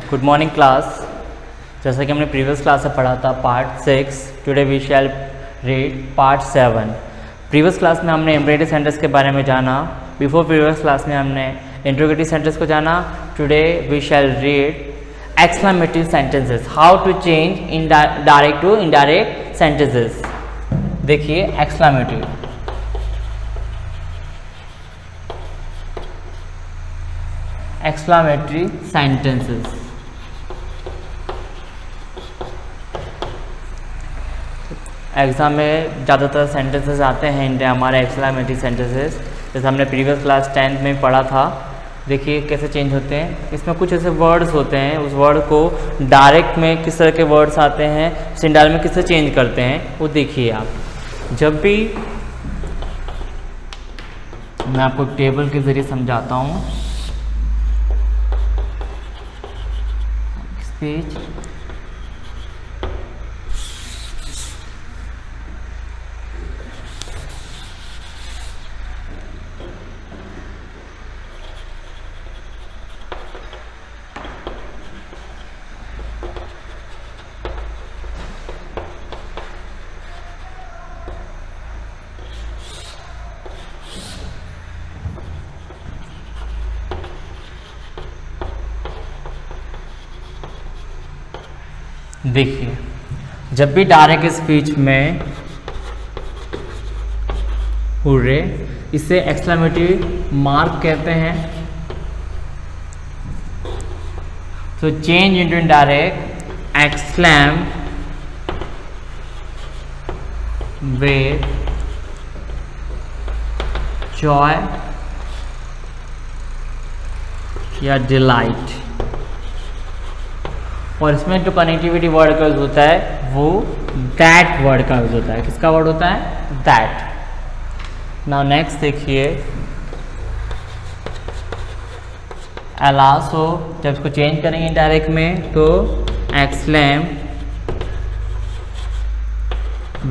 Good morning class. जैसा कि हमने प्रीवियस क्लास से पढ़ा था part 6, today we shall read part 7। Previous class में हमने इम्परेटिव सेंटेंस के बारे में जाना। बिफोर प्रीवियस क्लास में हमने इंट्रोगेटिव सेंटेंस को जाना। Today we shall read exclamative sentences, how to change in direct to indirect sentences. देखिए एक्सक्लेमेटिव, एक्सक्लेमेटरी सेंटेंसेस। एग्जाम में ज़्यादातर सेंटेंसेस आते हैं इंडिया हमारे एक्सक्लेमेटरी सेंटेंसेस, जैसे हमने प्रीवियस क्लास 10th में पढ़ा था। देखिए कैसे चेंज होते हैं। इसमें कुछ ऐसे वर्ड्स होते हैं, उस वर्ड को डायरेक्ट में किस तरह के वर्ड्स आते हैं, इनडायरेक्ट में किससे चेंज करते हैं, वो देखिए आप। जब भी मैं आपको टेबल के ज़रिए समझाता हूँ। पेज देखिए, जब भी डायरेक्ट स्पीच में हुर्रे, इसे एक्सक्लेमेटरी मार्क कहते हैं। तो change into indirect, exclaim with Joy या डिलाइट। और इसमें जो कनेक्टिविटी वर्ड का यूज होता है वो दैट वर्ड का यूज होता है। किसका वर्ड होता है? दैट। नाउ नेक्स्ट देखिए एलासो, जब इसको चेंज करेंगे डायरेक्ट में तो एक्सक्लेम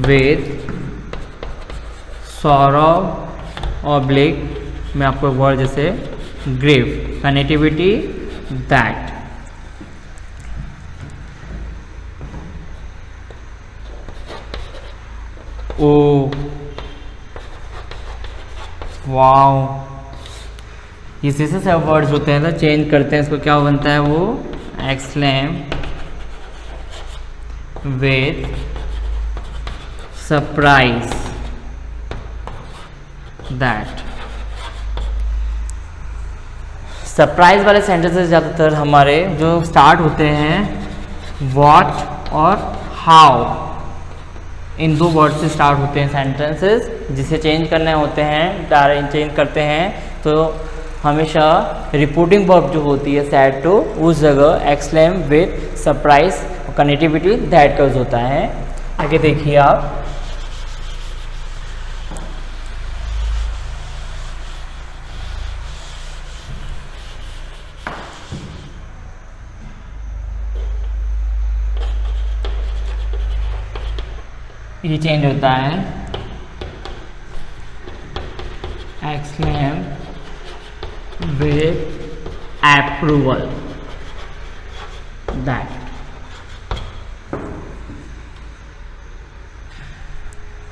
विद सॉरो ऑब्लिक में आपको वर्ड जैसे grieve, connectivity that. Oh wow, ये जैसे सब वर्ड्स होते हैं ना चेंज करते हैं, इसको क्या बनता है वो exclaim with surprise that. Surprise वाले सेंटेंसेस ज़्यादातर हमारे जो स्टार्ट होते हैं व्हाट और हाउ, इन दो वर्ड से स्टार्ट होते हैं सेंटेंसेस। जिसे चेंज करने होते हैं, डायरेक्ट चेंज करते हैं तो हमेशा रिपोर्टिंग वर्ब जो होती है सैड टू, उस जगह एक्सक्लेम विद सरप्राइज और कनेक्टिविटी दैट का यूज होता है। आगे देखिए आप, ये चेंज होता है एक्सक्लेम विद अप्रूवल दैट।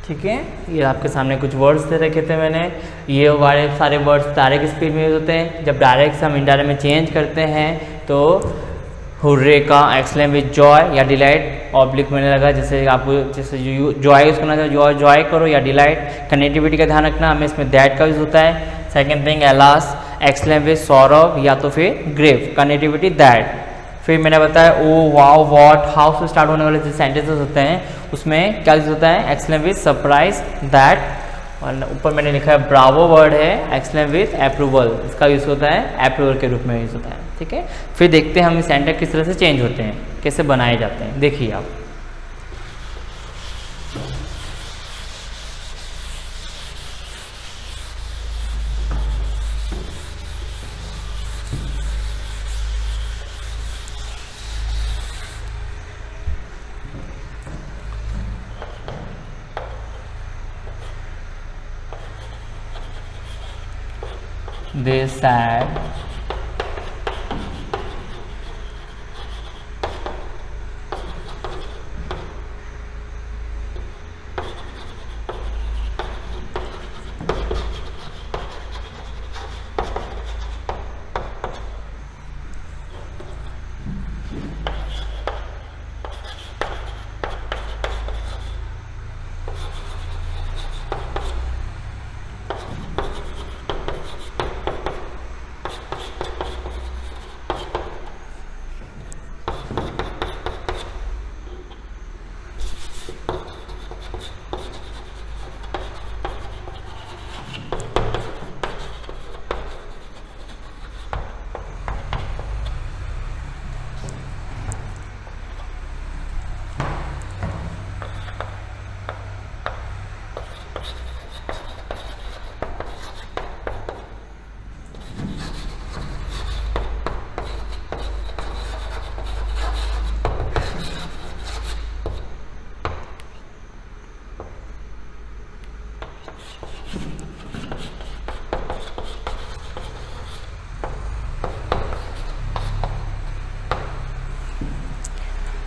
ठीक है, ये आपके सामने कुछ वर्ड्स दे रखे थे मैंने। ये वाले सारे वर्ड्स डायरेक्ट स्पीड में यूज होते हैं। जब डायरेक्ट से हम इनडायरेक्ट में चेंज करते हैं तो हुर्रे का एक्सक्लेम विद जॉय या डिलाइट ऑब्लिक में लगा, जैसे आपको जैसे जॉय यूज़ करना चाहिए जॉय करो या डिलाइट। कनेक्टिविटी का ध्यान रखना, हमें इसमें दैट का यूज होता है। Second thing alas, exclaim with sorrow या तो फिर ग्रेव, कनेक्टिविटी दैट। फिर मैंने बताया ओ वाओ व्हाट हाउ से स्टार्ट होने वाले जो सेंटेंसेस होते हैं उसमें क्या यूज होता है एक्सक्लेम विद सरप्राइज दैट। और ऊपर मैंने लिखा है ब्रावो वर्ड है एक्सक्लेम विद अप्रूवल, इसका यूज होता है अप्रूवल के रूप में यूज होता है। ठीक है, फिर देखते हैं हम इस सेंटेंस किस तरह से चेंज होते हैं, कैसे बनाए जाते हैं। देखिए आप, they said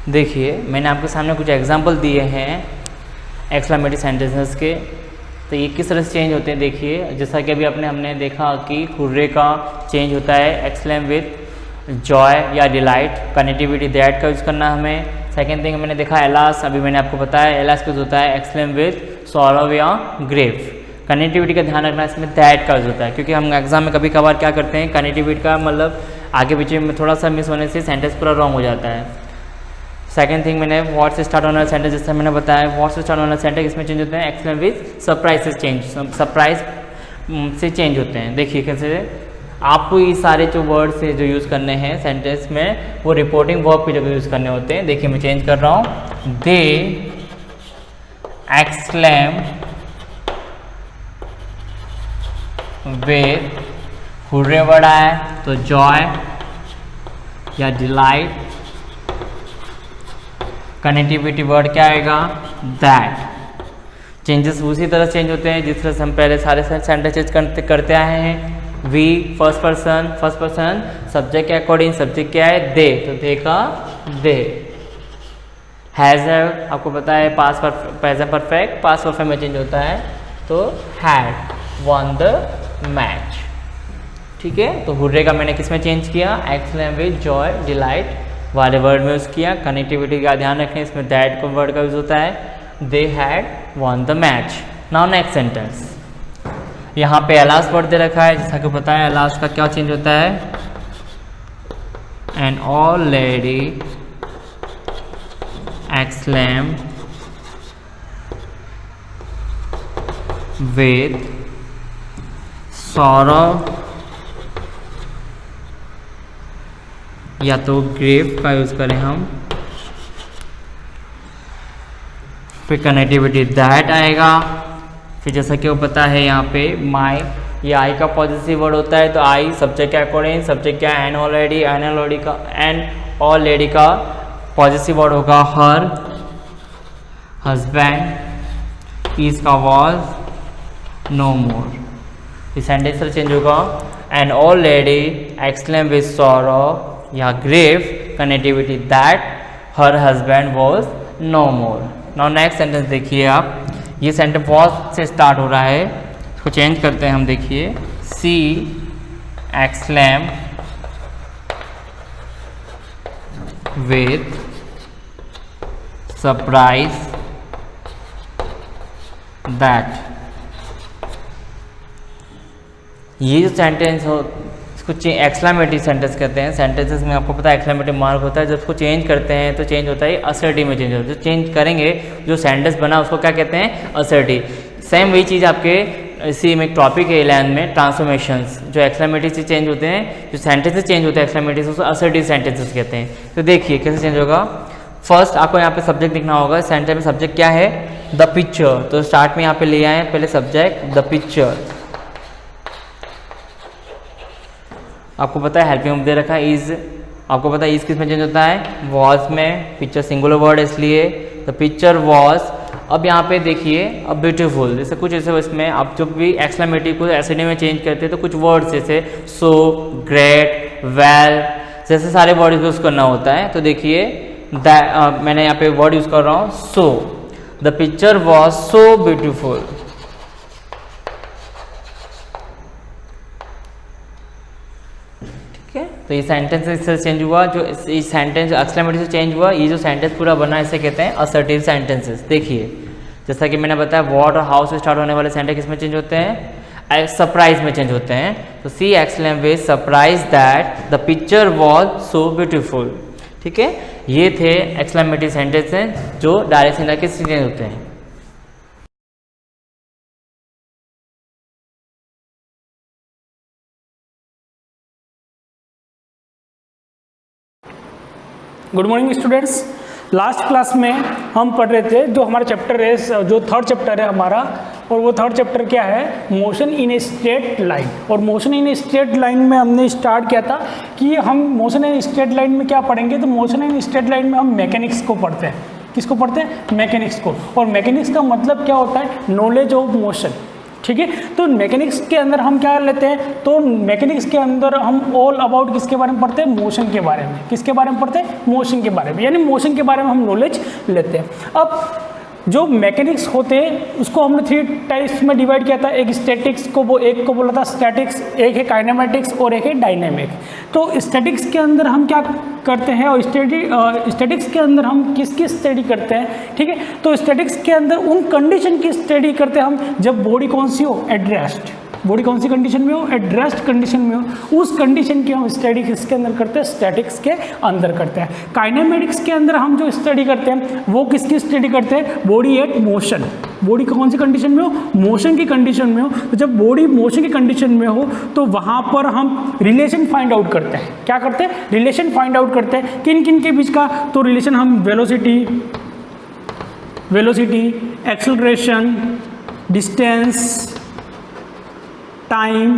देखिए मैंने आपके सामने कुछ एग्जांपल दिए हैं एक्सक्लेमेटरी सेंटेंसेस के, तो ये किस तरह से चेंज होते हैं। देखिए जैसा कि अभी हमने देखा कि हुर्रे का चेंज होता है एक्सक्लेम विथ जॉय या डिलाइट, कनेक्टिविटी दैट का यूज़ करना हमें। सेकेंड थिंग मैंने देखा एलास, अभी मैंने आपको बताया एलास का होता है एक्सक्लेम विथ सॉरो या ग्रेव। कनेक्टिविटी का ध्यान रखना, इसमें दैट का यूज़ होता है, क्योंकि हम एग्जाम में कभी कभार क्या करते हैं कनेक्टिविटी का मतलब आगे पीछे में थोड़ा सा मिस होने से सेंटेंस पूरा रॉन्ग हो जाता है। सेकंड थिंग मैंने व्हाट से स्टार्ट होने वाला सेंटेंस, जैसे मैंने बताया व्हाट से स्टार्ट होने वाला सेंटेंस इसमें चेंज होते हैं एक्सक्लेम विथ सरप्राइज से चेंज, सरप्राइज से चेंज होते हैं। देखिए कैसे आपको ये सारे जो वर्ड्स है जो यूज़ करने हैं सेंटेंस में वो रिपोर्टिंग वर्ब की जगह यूज़ करने होते हैं। देखिए मैं चेंज कर रहा हूँ, दे एक्सक्लेम विथ हुर्रे वर्ड आया तो जॉय या डिलाइट, कनेक्टिविटी वर्ड क्या आएगा दैट। चेंजेस उसी तरह चेंज होते हैं जिस तरह से हम पहले सारे सेंटेंसेस करते आए हैं। वी फर्स्ट पर्सन सब्जेक्ट के अकॉर्डिंग सब्जेक्ट क्या है दे, तो दे का दे। हैज आपको पता है past present perfect past perfect में चेंज होता है तो हैड वॉन द मैच। ठीक है, तो हुर्रे का मैंने किस में चेंज किया एक्सक्लेम विथ जॉय डिलाइट वाले वर्ड में यूज़ किया। कनेक्टिविटी का ध्यान रखें, इसमें दैट को वर्ड का यूज़ होता है। They had won the match. Now next sentence, यहाँ पे एलास वर्ड दे रखा है, जैसा कि पता है एलास का क्या चेंज होता है an old lady exclaim with sorrow या तो ग्रेव का यूज़ करें हम, फिर कनेक्टिविटी दैट आएगा। फिर जैसा कि वो पता है यहाँ पे माई, ये आई का पॉजिटिव वर्ड होता है तो आई सब्जेक्ट के अकॉर्डिंग सब्जेक्ट क्या है an already, an old lady का पॉजिटिव वर्ड होगा हर, हस्बैंड, इज का वॉज, नो मोर। ये सेंटेंस चेंज होगा an old lady exclaim with sorrow या grief, connectivity that her husband was no more. Now next sentence देखिए आप, ये sentence was से स्टार्ट हो रहा है, इसको चेंज करते हैं हम। देखिए सी एक्सक्लेम विथ सरप्राइज दैट। ये जो सेंटेंस हो इसको एक्सक्लेमेटरी सेंटेंस कहते हैं। सेंटेंसेस में आपको पता है एक्सक्लेमेटरी मार्क होता है, जब उसको चेंज करते हैं तो चेंज होता है असर्टिव में चेंज होता है। जो चेंज करेंगे जो सेंटेंस बना उसको क्या कहते हैं असर्टिव। सेम वही चीज़ आपके इसी में एक टॉपिक है 11 में ट्रांसफॉर्मेशंस, जो एक्सक्लेमेटरी से चेंज होते हैं, जो सेंटेंसेस चेंज होते हैं एक्सक्लेमेटरी से उसको असर्टिव सेंटेंसेस कहते हैं। तो देखिए कैसे चेंज होगा। फर्स्ट आपको यहाँ पे सब्जेक्ट दिखना होगा, सेंटेंस में सब्जेक्ट क्या है द पिक्चर, तो स्टार्ट में यहाँ पे ले आए पहले सब्जेक्ट द पिक्चर। आपको पता है हेल्पिंग दे रखा है इज, आपको पता है इज किस में चेंज होता है वॉज में, पिक्चर सिंगुलर वर्ड है इसलिए द पिक्चर वॉज। अब यहाँ पे देखिए अब ब्यूटीफुल, जैसे कुछ ऐसे इसमें आप जब भी एक्सक्लेमेटरी को एसएडी में चेंज करते हैं तो कुछ वर्ड्स जैसे सो, ग्रेट, वेल जैसे सारे वर्ड यूज़ करना होता है। तो देखिए मैंने यहाँ पे वर्ड यूज़ कर रहा हूँ so, the picture was so beautiful. तो ये सेंटेंस इससे चेंज हुआ, जो इस सेंटेंस एक्सक्लेमेटरी से चेंज हुआ, ये जो सेंटेंस पूरा बना इसे कहते हैं असर्टिव सेंटेंसेस। देखिए जैसा कि मैंने बताया व्हाट और हाउ से स्टार्ट होने वाले सेंटेंस किसमें चेंज होते हैं सरप्राइज में चेंज होते हैं। तो she exclaim with surprise that the picture was so beautiful. ठीक है, ये थे एक्सक्लेमेटरी सेंटेंसेस जो डायरेक्ट सेंटेंस से चेंज होते हैं। Good morning students. Last class में हम पढ़ रहे थे जो हमारा चैप्टर है, जो थर्ड चैप्टर है हमारा, और वो थर्ड चैप्टर क्या है motion in a straight line. और motion in a straight line में हमने स्टार्ट किया था कि हम मोशन इन स्ट्रेट लाइन में क्या पढ़ेंगे, तो मोशन इन स्ट्रेट लाइन में हम मैकेनिक्स को पढ़ते हैं। किसको पढ़ते हैं मैकेनिक्स को। और मैकेनिक्स का मतलब क्या होता है नॉलेज ऑफ मोशन। ठीक है। तो मैकेनिक्स के अंदर हम क्या लेते हैं, तो मैकेनिक्स के अंदर हम ऑल अबाउट किसके बारे में पढ़ते हैं, मोशन के बारे में। किसके बारे में पढ़ते हैं, मोशन के बारे में, यानी मोशन के बारे में हम नॉलेज लेते हैं। अब जो मैकेनिक्स होते हैं उसको हमने 3 टाइप्स में डिवाइड किया था। एक स्टैटिक्स को, वो एक को बोला था स्टैटिक्स, एक है काइनेमेटिक्स और एक है डायनेमिक। तो स्टैटिक्स के अंदर हम क्या करते हैं और स्टैटिक्स के अंदर हम किसकी स्टडी करते हैं, ठीक है। तो स्टैटिक्स के अंदर उन कंडीशन की स्टडी करते हैं हम जब बॉडी कौन सी हो, एट रेस्ट। बॉडी कौन सी कंडीशन में हो, एट रेस्ट कंडीशन में हो, उस कंडीशन की हम स्टडी किसके अंदर करते हैं, स्टैटिक्स के अंदर करते हैं। काइनेमेटिक्स के अंदर हम जो स्टडी करते हैं वो किसकी स्टडी करते हैं, बॉडी एट मोशन। बॉडी कौन सी कंडीशन में हो, मोशन की कंडीशन में हो। तो जब बॉडी मोशन की कंडीशन में हो तो वहाँ पर हम रिलेशन फाइंड आउट करते हैं। क्या करते हैं, रिलेशन फाइंड आउट करते हैं। किन किन के बीच का, तो रिलेशन हम वेलोसिटी, एक्सेलरेशन, डिस्टेंस, टाइम,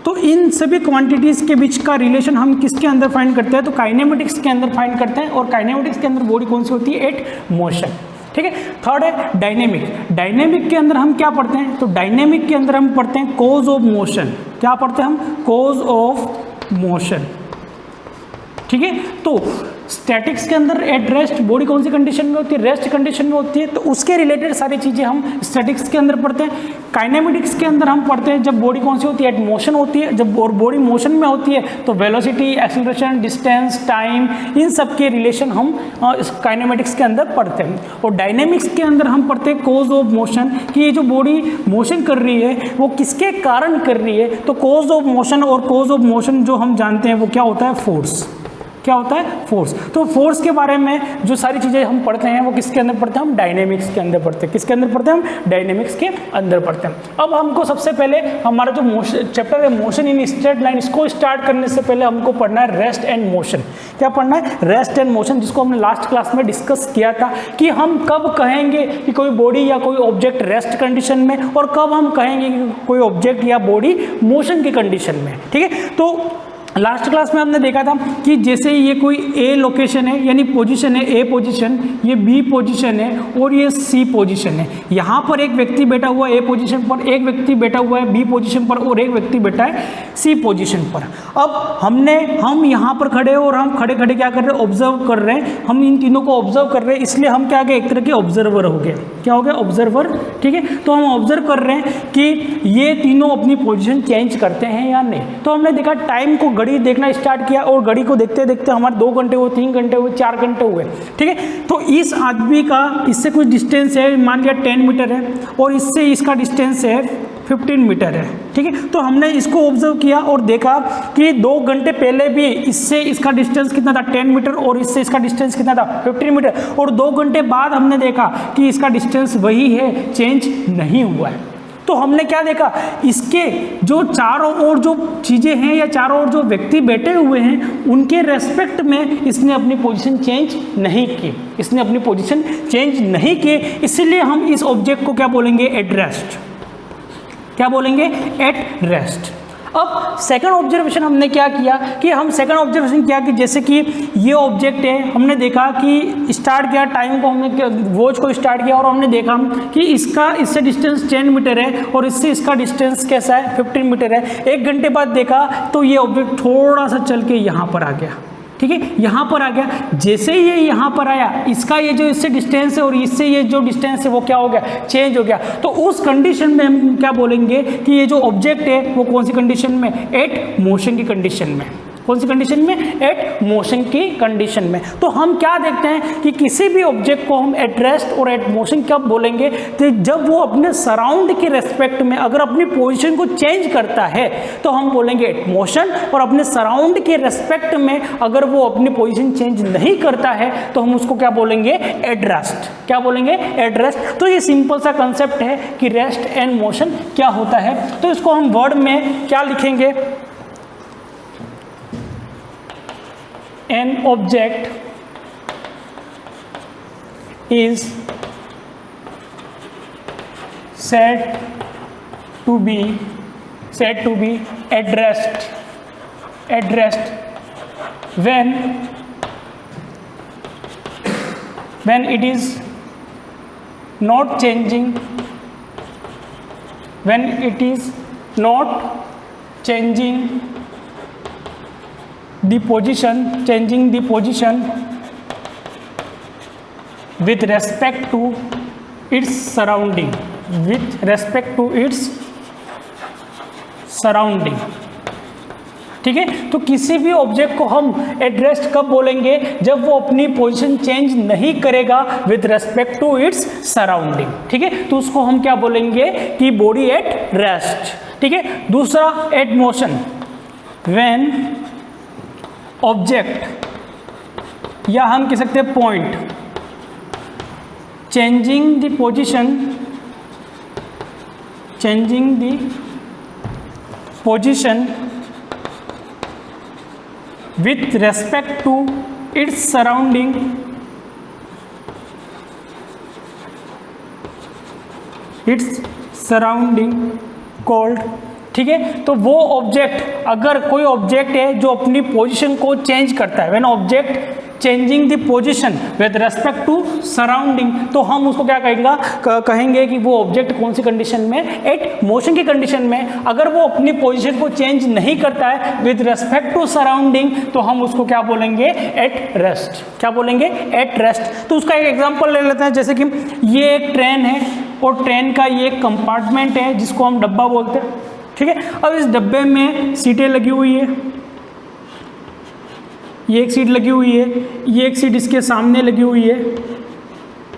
तो इन सभी क्वांटिटीज़ के बीच का रिलेशन हम किसके अंदर फाइंड करते हैं, तो काइनेमेटिक्स के अंदर फाइंड करते हैं। और काइनेमेटिक्स के अंदर बॉडी कौन सी होती है, एट मोशन, ठीक है। थर्ड है डायनेमिक। डायनेमिक के अंदर हम क्या पढ़ते हैं, तो डायनेमिक के अंदर हम पढ़ते हैं कॉज ऑफ मोशन। क्या पढ़ते हैं हम, कॉज ऑफ मोशन, ठीक है। तो स्टैटिक्स के अंदर एट रेस्ट बॉडी कौन सी कंडीशन में होती है, रेस्ट कंडीशन में होती है, तो उसके रिलेटेड सारी चीज़ें हम स्टैटिक्स के अंदर पढ़ते हैं। काइनेमेटिक्स के अंदर हम पढ़ते हैं जब बॉडी कौन सी होती है, एट मोशन होती है। जब और बॉडी मोशन में होती है तो वेलोसिटी, एक्सेलरेशन, डिस्टेंस, टाइम, इन सब के रिलेशन हम काइनेमेटिक्स के अंदर पढ़ते हैं। और डायनेमिक्स के अंदर हम पढ़ते हैं कॉज ऑफ मोशन, कि ये जो बॉडी मोशन कर रही है वो किसके कारण कर रही है। तो कॉज ऑफ मोशन, और कॉज ऑफ मोशन जो हम जानते हैं वो क्या होता है, फोर्स। क्या होता है, फोर्स। तो फोर्स के बारे में जो सारी चीज़ें हम पढ़ते हैं वो किसके अंदर पढ़ते हैं, हम डायनेमिक्स के अंदर पढ़ते हैं। किसके अंदर पढ़ते हैं, हम डायनेमिक्स के अंदर पढ़ते हैं। अब हमको सबसे पहले हमारा जो मोशन चैप्टर है, मोशन इन स्ट्रेट लाइन, इसको स्टार्ट करने से पहले हमको पढ़ना है रेस्ट एंड मोशन। क्या पढ़ना है, रेस्ट एंड मोशन, जिसको हमने लास्ट क्लास में डिस्कस किया था कि हम कब कहेंगे कि कोई बॉडी या कोई ऑब्जेक्ट रेस्ट कंडीशन में, और कब हम कहेंगे कि कोई ऑब्जेक्ट या बॉडी मोशन की कंडीशन में, ठीक है। तो लास्ट क्लास में हमने देखा था कि जैसे ये कोई ए लोकेशन है, यानी पोजीशन है, ए पोजीशन, ये बी पोजीशन है और ये सी पोजीशन है। यहाँ पर एक व्यक्ति बैठा हुआ है ए पोजीशन पर, एक व्यक्ति बैठा हुआ है बी पोजीशन पर और एक व्यक्ति बैठा है सी पोजीशन पर। अब हम यहाँ पर खड़े और हम खड़े खड़े क्या कर रहे हैं, ऑब्जर्व कर रहे हैं। हम इन तीनों को ऑब्जर्व कर रहे हैं, इसलिए हम क्या गए, एक तरह के ऑब्जर्वर हो गए। क्या हो गया, ऑब्जर्वर, ठीक है। तो हम ऑब्जर्व कर रहे हैं कि ये तीनों अपनी पोजीशन चेंज करते हैं या नहीं। तो हमने देखा टाइम को, घड़ी देखना स्टार्ट किया और घड़ी को देखते देखते हमारे 2 घंटे हुए, 3 घंटे हुए, 4 घंटे हुए, ठीक है। तो इस आदमी का इससे कुछ डिस्टेंस है, मान लिया 10 मीटर है और इससे इसका डिस्टेंस है 15 मीटर है, ठीक है। तो हमने इसको ऑब्जर्व किया और देखा कि 2 घंटे पहले भी इससे इसका डिस्टेंस कितना था, 10 मीटर, और इससे इसका डिस्टेंस कितना था, 15 मीटर, और 2 घंटे बाद हमने देखा कि इसका डिस्टेंस वही है, चेंज नहीं हुआ है। तो हमने क्या देखा, इसके जो चारों ओर जो चीज़ें हैं या चारों ओर जो व्यक्ति बैठे हुए हैं उनके रेस्पेक्ट में इसने अपनी पोजीशन चेंज नहीं की, इसने अपनी पोजीशन चेंज नहीं की, इसीलिए हम इस ऑब्जेक्ट को क्या बोलेंगे, एट रेस्ट। क्या बोलेंगे, एट रेस्ट। अब सेकंड ऑब्जर्वेशन हमने क्या किया कि हम सेकंड ऑब्जर्वेशन किया कि जैसे कि ये ऑब्जेक्ट है, हमने देखा कि स्टार्ट किया टाइम को, हमने वॉच को स्टार्ट किया और हमने देखा कि इससे डिस्टेंस 10 मीटर है और इससे इसका डिस्टेंस कैसा है, 15 मीटर है। 1 घंटे बाद देखा तो ये ऑब्जेक्ट थोड़ा सा चल के यहाँ पर आ गया, ठीक है, यहाँ पर आ गया। जैसे ही ये यहाँ पर आया, इसका ये जो इससे डिस्टेंस है और इससे ये जो डिस्टेंस है वो क्या हो गया, चेंज हो गया। तो उस कंडीशन में हम क्या बोलेंगे कि ये जो ऑब्जेक्ट है वो कौन सी कंडीशन में, एट मोशन की कंडीशन में। कौन सी कंडीशन में, एट मोशन की कंडीशन में। तो हम क्या देखते हैं कि किसी भी ऑब्जेक्ट को हम एट रेस्ट और एट मोशन कब बोलेंगे, तो जब वो अपने सराउंड के रेस्पेक्ट में अगर अपनी पोजीशन को चेंज करता है तो हम बोलेंगे एट मोशन, और अपने सराउंड के रेस्पेक्ट में अगर वो अपनी पोजीशन चेंज नहीं करता है तो हम उसको क्या बोलेंगे, एट रेस्ट। क्या बोलेंगे, एट रेस्ट। तो ये सिंपल सा कंसेप्ट है कि रेस्ट एंड मोशन क्या होता है। तो इसको हम वर्ड में क्या लिखेंगे, an object is said to be at rest when it is not changing when it is not changing the position with respect to its surrounding, ठीक है। तो किसी भी ऑब्जेक्ट को हम एट रेस्ट कब बोलेंगे, जब वो अपनी पोजीशन चेंज नहीं करेगा with respect to its surrounding, ठीक है। तो उसको हम क्या बोलेंगे कि बॉडी एट रेस्ट, ठीक है। दूसरा एट मोशन, व्हेन ऑब्जेक्ट या हम कह सकते हैं point changing the position with respect to its surrounding called, ठीक है। तो वो ऑब्जेक्ट, अगर कोई ऑब्जेक्ट है जो अपनी पोजीशन को चेंज करता है, when object changing the position with respect to surrounding, तो हम उसको क्या कहेंगे कि वो ऑब्जेक्ट कौन सी कंडीशन में, एट मोशन की कंडीशन में। अगर वो अपनी पोजीशन को चेंज नहीं करता है विद रेस्पेक्ट टू सराउंडिंग, तो हम उसको क्या बोलेंगे, एट रेस्ट। क्या बोलेंगे, एट रेस्ट। तो उसका एक एग्जांपल ले लेते हैं, जैसे कि ये एक ट्रेन है और ट्रेन का ये एक कंपार्टमेंट है जिसको हम डब्बा बोलते हैं, ठीक है। अब इस डब्बे में सीटें लगी हुई है, ये एक सीट लगी हुई है, ये एक सीट इसके सामने लगी हुई है,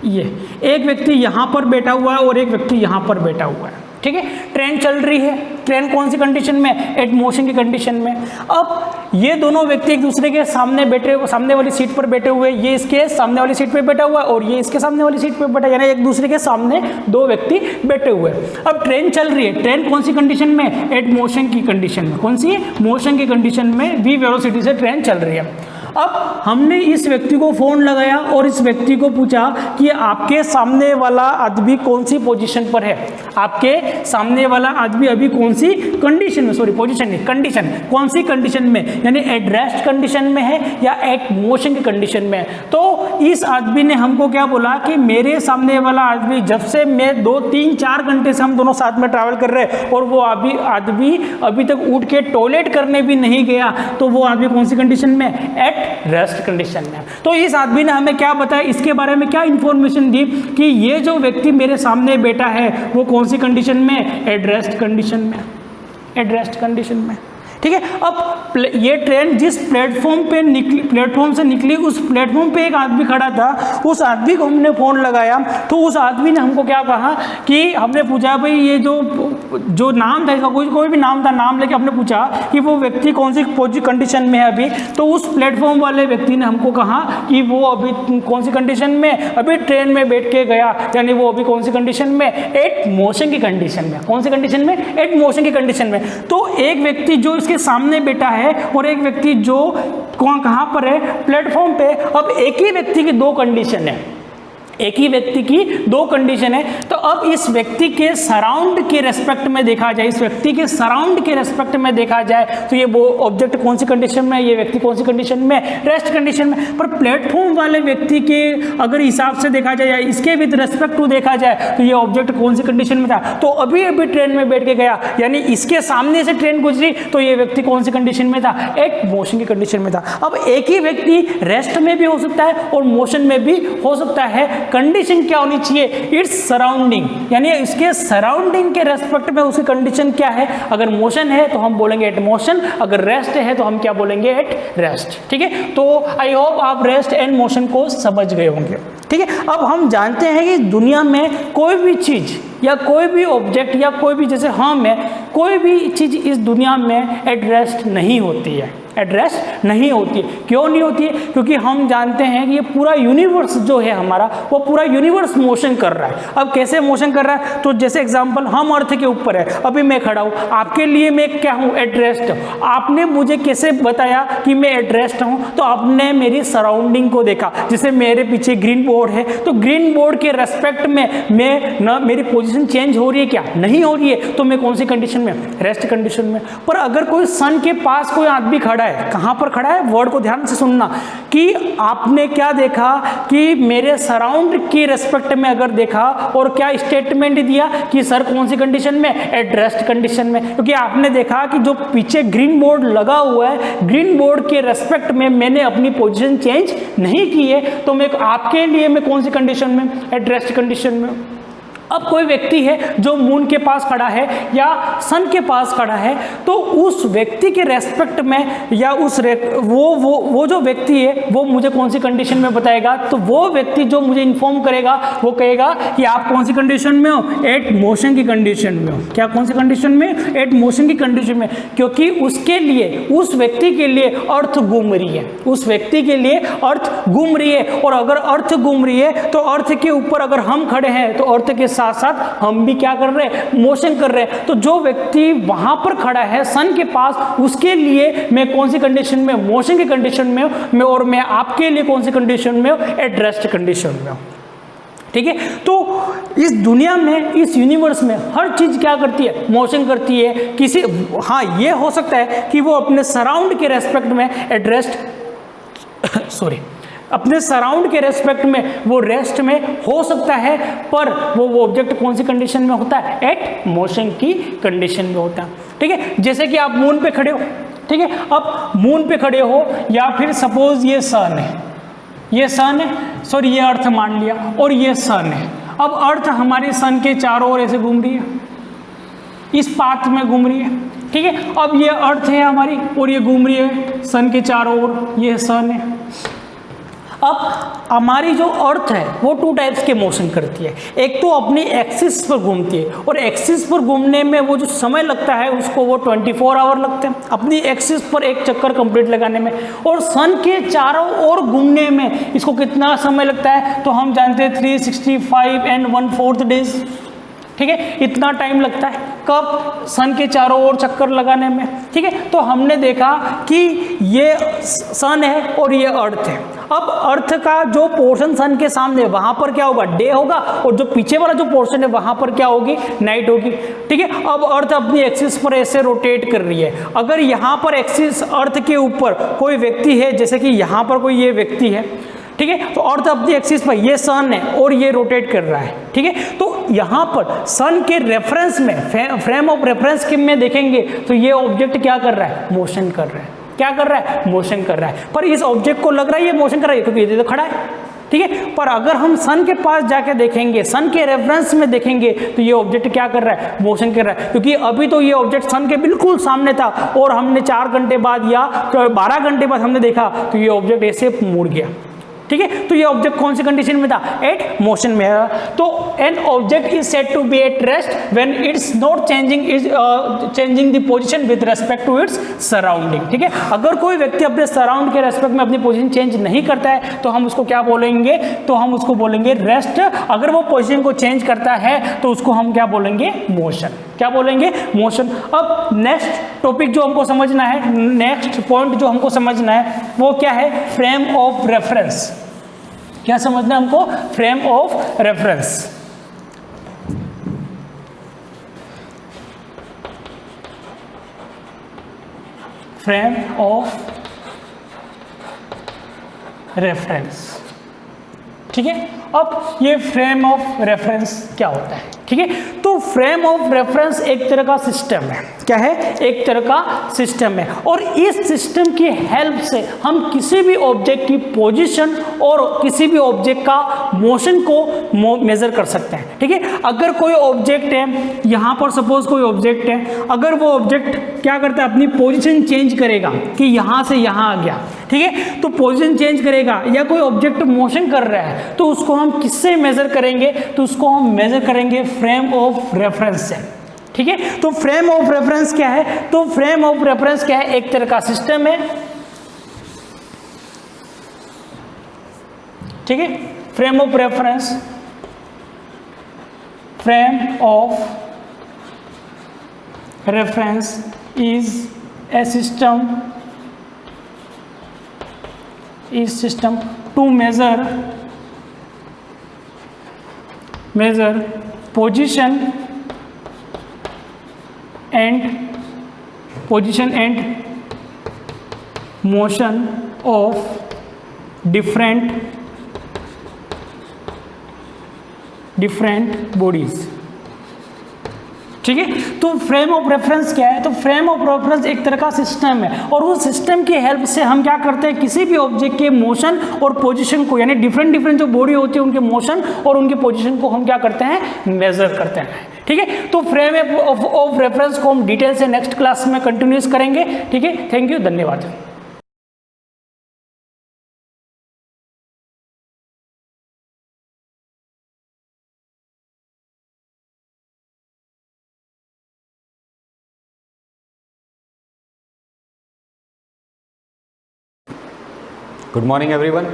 ये एक व्यक्ति यहाँ पर बैठा हुआ है और एक व्यक्ति यहाँ पर बैठा हुआ है, ठीक है। ट्रेन चल रही है, ट्रेन कौन सी कंडीशन में, एट मोशन की कंडीशन में। अब ये दोनों व्यक्ति एक दूसरे के सामने वाली सीट पर बैठे हुए, ये इसके सामने वाली सीट पर बैठा हुआ है और ये इसके सामने वाली सीट पर बैठा, यानी एक दूसरे के सामने दो व्यक्ति बैठे हुए। अब ट्रेन चल रही है, ट्रेन कौन सी कंडीशन में, एट मोशन की कंडीशन में। कौन सी, मोशन की कंडीशन में, v वेलोसिटी से ट्रेन चल रही है। अब हमने इस व्यक्ति को फोन लगाया और इस व्यक्ति को पूछा कि आपके सामने वाला आदमी कौन सी पोजीशन पर है, आपके सामने वाला आदमी अभी कौन सी कंडीशन में, सॉरी पोजीशन नहीं, कंडीशन, कौन सी कंडीशन में, यानी एट रेस्ट कंडीशन में है या एट मोशन की कंडीशन में है। तो इस आदमी ने हमको क्या बोला कि मेरे सामने वाला आदमी, जब से मैं 2, 3, 4 घंटे से हम दोनों साथ में ट्रैवल कर रहे हैं और वो आदमी अभी तक उठ के टॉयलेट करने भी नहीं गया, तो वो आदमी कौन सी कंडीशन में, एट रेस्ट कंडीशन में। तो इस आदमी ने हमें क्या बताया, इसके बारे में क्या इंफॉर्मेशन दी कि ये जो व्यक्ति मेरे सामने बैठा है वो कौन सी कंडीशन में, एट रेस्ट कंडीशन में, एट रेस्ट कंडीशन में, ठीक है। अब ये ट्रेन जिस प्लेटफॉर्म से निकली, उस प्लेटफॉर्म पे एक आदमी खड़ा था, उस आदमी को हमने फ़ोन लगाया तो उस आदमी ने हमको क्या कहा कि हमने पूछा भाई ये जो नाम था इसका, कोई भी नाम था, नाम लेके हमने पूछा कि वो व्यक्ति कौन सी कंडीशन में है अभी। तो उस प्लेटफॉर्म वाले व्यक्ति ने हमको कहा कि वो अभी कौन सी कंडीशन में, अभी ट्रेन में बैठ के गया, यानी वो अभी कौन सी कंडीशन में, एट मोशन की कंडीशन में। कौन सी कंडीशन में, एट मोशन की कंडीशन में। तो एक व्यक्ति जो इसके सामने बैठा है और एक व्यक्ति जो कहां पर है, प्लेटफॉर्म पे। अब एक ही व्यक्ति की दो कंडीशन है, एक ही व्यक्ति की दो कंडीशन है। तो अब इस व्यक्ति के सराउंड के रेस्पेक्ट में देखा जाए, इस व्यक्ति के सराउंड के रेस्पेक्ट में देखा जाए तो ये वो ऑब्जेक्ट कौन सी कंडीशन में है, ये व्यक्ति कौन सी कंडीशन में, रेस्ट कंडीशन में। पर प्लेटफॉर्म वाले व्यक्ति के अगर हिसाब से देखा जाए या इसके विद रेस्पेक्ट टू देखा जाए तो ये ऑब्जेक्ट कौन सी कंडीशन में था, तो अभी अभी ट्रेन में बैठ के गया, यानी इसके सामने से ट्रेन गुजरी तो ये व्यक्ति कौन सी कंडीशन में था, एक मोशन की कंडीशन में था। अब एक ही व्यक्ति रेस्ट में भी हो सकता है और मोशन में भी हो सकता है। कंडीशन क्या होनी चाहिए, इट्स सराउंडिंग, यानी इसके सराउंडिंग के रेस्पेक्ट में उसकी कंडीशन क्या है। अगर मोशन है तो हम बोलेंगे एट मोशन, अगर रेस्ट है तो हम क्या बोलेंगे, एट रेस्ट, ठीक है। तो आई होप आप रेस्ट एंड मोशन को समझ गए होंगे, ठीक है। अब हम जानते हैं कि दुनिया में कोई भी चीज या कोई भी ऑब्जेक्ट या कोई भी, जैसे हम है, कोई भी चीज इस दुनिया में एट रेस्ट नहीं होती है, एट रेस्ट नहीं होती है। क्यों नहीं होती है, क्योंकि हम जानते हैं कि ये पूरा यूनिवर्स जो है हमारा, वो पूरा यूनिवर्स मोशन कर रहा है। अब कैसे मोशन कर रहा है, तो जैसे एग्जांपल हम अर्थ के ऊपर है, अभी मैं खड़ा हूँ, आपके लिए मैं क्या हूँ, एट रेस्ट। आपने मुझे कैसे बताया कि मैं एट रेस्ट हूँ, तो आपने मेरी सराउंडिंग को देखा। जैसे मेरे पीछे ग्रीन बोर्ड है, तो ग्रीन बोर्ड के रेस्पेक्ट में मैं ना, मेरी पोजीशन चेंज हो रही है क्या, नहीं हो रही है, तो मैं कौन सी कंडीशन में, रेस्ट कंडीशन में। पर अगर कोई सन के पास कोई आदमी खड़ा है, कहाँ पर खड़ा है, वर्ड को ध्यान से सुनना, कि आपने क्या देखा कि मेरे सराउंड की रेस्पेक्ट में अगर देखा और क्या स्टेटमेंट दिया कि सर कौन सी कंडीशन में, एट रेस्ट कंडीशन में, क्योंकि आपने देखा कि जो पीछे ग्रीन बोर्ड लगा हुआ है, ग्रीन बोर्ड के रेस्पेक्ट में मैंने अपनी पोजीशन चेंज नहीं की है, तो मैं आपके लिए मैं कौन सी कंडीशन में, एट रेस्ट कंडीशन में। अब कोई व्यक्ति है जो मून के पास खड़ा है या सन के पास खड़ा है, तो उस व्यक्ति के रेस्पेक्ट में या वो जो व्यक्ति है वो मुझे कौन सी कंडीशन में बताएगा, तो वो व्यक्ति जो मुझे इन्फॉर्म करेगा वो कहेगा कि आप कौन सी कंडीशन में हो, एट मोशन की कंडीशन में हो। क्या कौन सी कंडीशन में, एट मोशन की कंडीशन में, क्योंकि उसके लिए, उस व्यक्ति के लिए अर्थ घूम रही है, उस व्यक्ति के लिए अर्थ घूम रही है। और अगर अर्थ घूम रही है तो अर्थ के ऊपर अगर हम खड़े हैं तो अर्थ के साथ साथ हम भी क्या कर रहे हैं, मोशन कर रहे हैं। तो जो व्यक्ति वहां पर खड़ा है सन के पास, उसके लिए मैं कौन सी कंडीशन में, मोशन की कंडीशन में हूं, और मैं आपके लिए कौन सी कंडीशन में हूं, एट रेस्ट कंडीशन में हूं। ठीक है, तो इस दुनिया में, इस यूनिवर्स में हर चीज क्या करती है, मोशन करती है। किसी, हाँ ये हो सकता है कि वो अपने सराउंड के रेस्पेक्ट में एट रेस्ट अपने सराउंड के रेस्पेक्ट में वो रेस्ट में हो सकता है, पर वो ऑब्जेक्ट कौन सी कंडीशन में होता है, एट मोशन की कंडीशन में होता है। ठीक है, जैसे कि आप मून पे खड़े हो, ठीक है, अब मून पे खड़े हो या फिर सपोज ये सन है, ये सन है, सॉरी ये अर्थ मान लिया, और ये सन है। अब अर्थ हमारे सन के चारों ओर ऐसे घूम रही है, इस पाथ में घूम रही है। ठीक है, अब ये अर्थ है हमारी और ये घूम रही है सन के चारों ओर, ये सन है। अब हमारी जो अर्थ है वो टू टाइप्स के मोशन करती है, एक तो अपनी एक्सिस पर घूमती है, और एक्सिस पर घूमने में वो जो समय लगता है उसको वो 24 आवर लगते हैं अपनी एक्सिस पर एक चक्कर कंप्लीट लगाने में, और सन के चारों ओर घूमने में इसको कितना समय लगता है, तो हम जानते हैं 365 एंड 1/4 डेज। ठीक है, इतना टाइम लगता है कब, सन के चारों ओर चक्कर लगाने में। ठीक है, तो हमने देखा कि ये सन है और ये अर्थ है। अब अर्थ का जो पोर्शन सन के सामने, वहां पर क्या होगा, डे होगा, और जो पीछे वाला जो पोर्शन है वहां पर क्या होगी, नाइट होगी। ठीक है, अब अर्थ अपनी एक्सिस पर ऐसे रोटेट कर रही है। अगर यहाँ पर एक्सिस अर्थ के ऊपर कोई व्यक्ति है, जैसे कि यहाँ पर कोई ये व्यक्ति है, ठीक है, तो अर्थ अपनी एक्सिस पर, ये सन है और ये रोटेट कर रहा है। ठीक है, तो यहाँ पर सन के रेफरेंस में, फ्रेम ऑफ रेफरेंस में देखेंगे तो ये ऑब्जेक्ट क्या कर रहा है, मोशन कर रहा है। क्या कर रहा है, मोशन कर रहा है, पर इस ऑब्जेक्ट को लग रहा है ये मोशन कर रहा है क्योंकि ये तो खड़ा है। ठीक है, पर अगर हम सन के पास जाके देखेंगे, सन के रेफरेंस में देखेंगे, तो ये ऑब्जेक्ट क्या कर रहा है, मोशन कर रहा है, क्योंकि अभी तो ये ऑब्जेक्ट सन के बिल्कुल सामने था, और हमने 4 घंटे बाद या 12 घंटे बाद हमने देखा तो ये ऑब्जेक्ट ऐसे मुड़ गया। ठीक है, तो ये ऑब्जेक्ट कौन सी कंडीशन में था, एट मोशन में है। तो an object is said to be at rest when it's not changing the position with respect to its surrounding. ठीक है, अगर कोई व्यक्ति अपने सराउंड के रेस्पेक्ट में अपनी पोजीशन चेंज नहीं करता है तो हम उसको क्या बोलेंगे, तो हम उसको बोलेंगे रेस्ट। अगर वो पोजीशन को चेंज करता है तो उसको हम क्या बोलेंगे, मोशन। क्या बोलेंगे, मोशन। अब नेक्स्ट टॉपिक जो हमको समझना है, नेक्स्ट पॉइंट जो हमको समझना है वो क्या है, फ्रेम ऑफ रेफरेंस। क्या समझना है हमको, frame of reference. Frame of reference. ठीक है, अब ये फ्रेम ऑफ रेफरेंस क्या होता है। ठीक है, तो फ्रेम ऑफ रेफरेंस एक तरह का सिस्टम है। क्या है, एक तरह का सिस्टम है, और इस सिस्टम की हेल्प से हम किसी भी ऑब्जेक्ट की पोजीशन और किसी भी ऑब्जेक्ट का मोशन को मेजर कर सकते हैं। ठीक है, अगर कोई ऑब्जेक्ट है, यहाँ पर सपोज कोई ऑब्जेक्ट है, अगर वो ऑब्जेक्ट क्या करता है, अपनी पोजीशन चेंज करेगा कि यहाँ से यहाँ आ गया। ठीक है, तो पोजीशन चेंज करेगा, या कोई ऑब्जेक्ट मोशन कर रहा है तो उसको हम किससे मेजर करेंगे, तो उसको हम मेजर करेंगे फ्रेम ऑफ रेफरेंस से। ठीक है, तो फ्रेम ऑफ रेफरेंस क्या है, तो फ्रेम ऑफ रेफरेंस क्या है, एक तरह का सिस्टम है। ठीक है, frame of reference, frame of reference is a system to measure position and motion of different bodies. ठीक है, तो फ्रेम ऑफ रेफरेंस क्या है? तो फ्रेम ऑफ रेफरेंस एक तरह का सिस्टम है, और उस सिस्टम की हेल्प से हम क्या करते हैं, किसी भी ऑब्जेक्ट के मोशन और पोजीशन को, यानी डिफरेंट जो बॉडी होती है उनके मोशन और उनके पोजीशन को हम क्या करते हैं, मेजर करते हैं। ठीक है, तो फ्रेम ऑफ रेफरेंस को हम डिटेल से नेक्स्ट क्लास में कंटिन्यूस करेंगे। ठीक है, थैंक यू, धन्यवाद। Good morning everyone.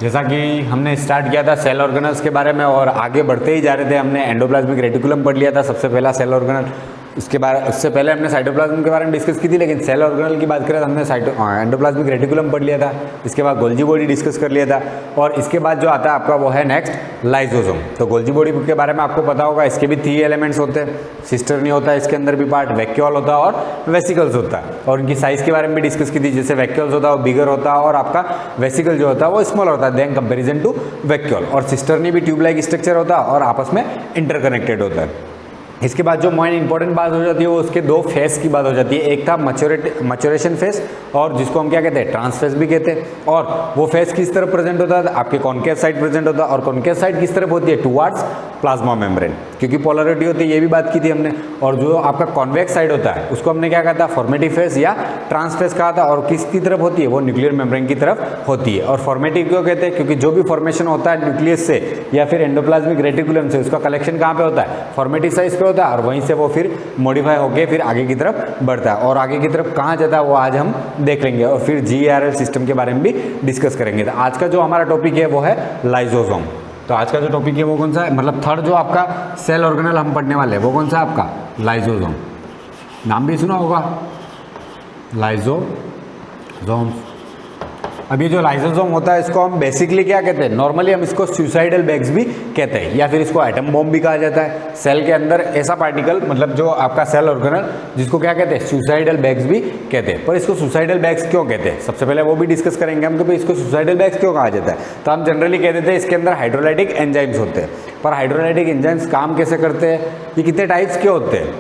जैसा कि हमने स्टार्ट किया था सेल ऑर्गेनल्स के बारे में और आगे बढ़ते ही जा रहे थे, हमने एंडोप्लाज्मिक रेटिकुलम पढ़ लिया था सबसे पहला सेल ऑर्गेनल। उससे पहले हमने साइटोप्लाज्म के बारे में डिस्कस की थी, लेकिन सेल ऑर्गेनल की बात करें तो हमने एंडोप्लाज्मिक रेटिकुलम पढ़ लिया था। इसके बाद गोल्जी बॉडी डिस्कस कर लिया था, और इसके बाद जो आता है आपका वो है नेक्स्ट लाइसोसोम। तो गोल्जी बॉडी के बारे में आपको पता होगा, इसके भी 3 एलिमेंट्स होते हैं। सिस्टर नहीं होता है इसके अंदर भी पार्ट, वैक्यूल होता है और वेसिकल्स होता है। और उनकी साइज़ के बारे में भी डिस्कस की थी, जैसे वैक्यूल्स होता है वो बिगर होता है और आपका वेसिकल जो होता है वो स्मॉल होता है देन कंपेरिजन टू वैक्यूल। और सिस्टर्नी भी ट्यूब लाइक स्ट्रक्चर होता है और आपस में इंटरकनेक्टेड होता है। इसके बाद जो मेन इंपॉर्टेंट बात हो जाती है वो उसके 2 फेस की बात हो जाती है। एक था मैच्योरेशन फेस, और जिसको हम क्या कहते हैं, ट्रांसफेस भी कहते हैं। और वो फेस किस तरह प्रेजेंट होता है, आपके कॉन्केव साइड प्रेजेंट होता है, और कॉन्केव साइड किस तरफ होती है, टुवर्ड्स प्लाज्मा मेम्ब्रेन, क्योंकि पोलरिटी होती है, ये भी बात की थी हमने। और जो आपका कॉन्वेक्स साइड होता है उसको हमने क्या कहा था, फॉर्मेटिव फेस या ट्रांसफेस कहा था। और किसकी तरफ होती है, वो न्यूक्लियर मेम्ब्रेन की तरफ होती है। और फॉर्मेटिव क्यों कहते हैं, क्योंकि जो भी फॉर्मेशन होता है न्यूक्लियस से या फिर एंडोप्लाज्मिक रेटिकुलम से, उसका कलेक्शन कहाँ पे होता है, फॉर्मेटिव साइज पे होता है, और वहीं से वो फिर मॉडिफाई होकर फिर आगे की तरफ बढ़ता है। और आगे की तरफ कहाँ जाता है वो आज हम देख लेंगे, और फिर GARL सिस्टम के बारे में भी डिस्कस करेंगे। तो आज का जो हमारा टॉपिक है वो है लाइसोसोम। तो आज का जो टॉपिक है वो कौन सा है, मतलब थर्ड जो आपका सेल ऑर्गेनल हम पढ़ने वाले हैं वो कौन सा है आपका, लाइसोसोम। नाम भी सुना होगा, लाइसोसोम। अब ये जो लाइसोसोम होता है इसको हम बेसिकली क्या कहते हैं, नॉर्मली हम इसको सुसाइडल बैग्स भी कहते हैं, या फिर इसको एटम बॉम्ब भी कहा जाता है। सेल के अंदर ऐसा पार्टिकल, मतलब जो आपका सेल ऑर्गेनल, जिसको क्या कहते हैं, सुसाइडल बैग्स भी कहते हैं। पर इसको सुसाइडल बैग्स क्यों कहते हैं, सबसे पहले वो भी डिस्कस करेंगे हम कि भाई इसको सुसाइडल बैग्स क्यों कहा जाता है। तो हम जनरली कह देते हैं इसके अंदर हाइड्रोलाइटिक एंजाइम्स होते हैं। पर हाइड्रोलाइटिक एंजाइम्स काम कैसे करते हैं, ये कितने टाइप्स के होते हैं,